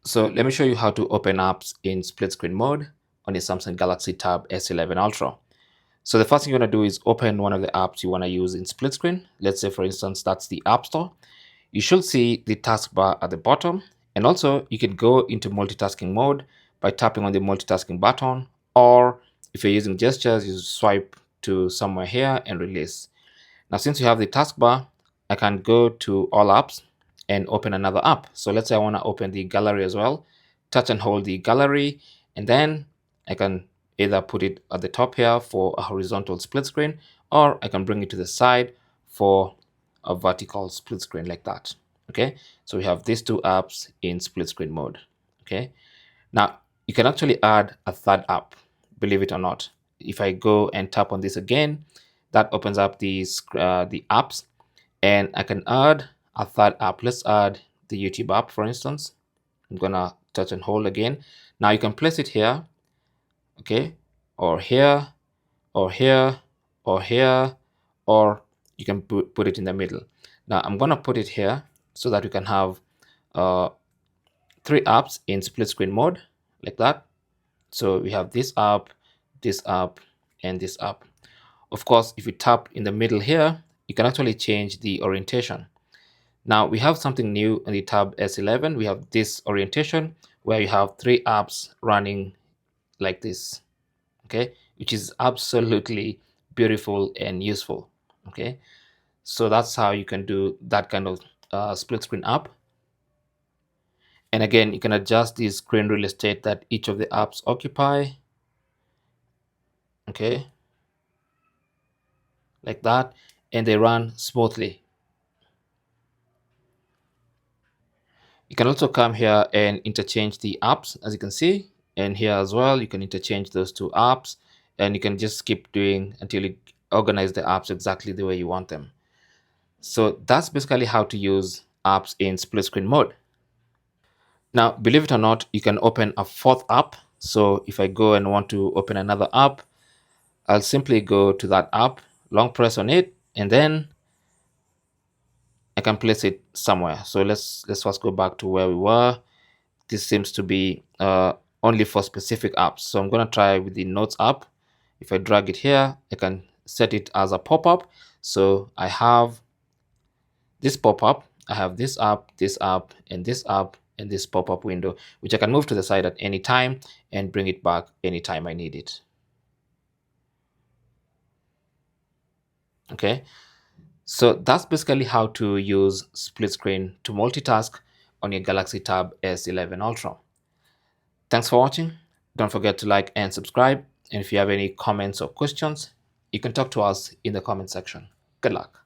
So let me show you how to open apps in split screen mode on the Samsung Galaxy Tab S11 Ultra. So the first thing you want to do is open one of the apps you want to use in split screen. Let's say, for instance, that's the App Store. You should see the taskbar at the bottom. And also you can go into multitasking mode by tapping on the multitasking button, or if you're using gestures, you swipe to somewhere here and release. Now, since you have the taskbar, I can go to all apps and open another app. So let's say I want to open the gallery as well. Touch and hold the gallery, and then I can either put it at the top here for a horizontal split screen, or I can bring it to the side for a vertical split screen like that. Okay, so we have these two apps in split screen mode. Okay, now you can actually add a third app, believe it or not. If I go and tap on this again, that opens up the apps, and I can add a third app. Let's add the YouTube app, for instance. I'm gonna touch and hold again. Now you can place it here, okay, or here, or here, or here, or you can put it in the middle. Now I'm gonna put it here so that we can have uh, 3 apps in split screen mode like that. So we have this app, and this app. Of course, if you tap in the middle here, you can actually change the orientation. Now we have something new in the Tab S11. We have this orientation where you have 3 apps running like this, okay, which is absolutely beautiful and useful. Okay, so that's how you can do that kind of split screen app. And again, you can adjust the screen real estate that each of the apps occupy. Okay, like that, and they run smoothly. You can also come here and interchange the apps, as you can see, and here as well you can interchange those 2 apps, and you can just keep doing until you organize the apps exactly the way you want them. So that's basically how to use apps in split screen mode. Now, believe it or not, you can open a 4th app. So if I go and want to open another app, I'll simply go to that app, long press on it, and then I can place it somewhere. So let's first go back to where we were. This seems to be only for specific apps. So I'm going to try with the Notes app. If I drag it here, I can set it as a pop-up. So I have this pop-up, I have this app, and this app, and this pop-up window, which I can move to the side at any time and bring it back anytime I need it. Okay, so that's basically how to use split screen to multitask on your Galaxy Tab S11 Ultra. Thanks for watching. Don't forget to like and subscribe. And if you have any comments or questions, you can talk to us in the comment section. Good luck.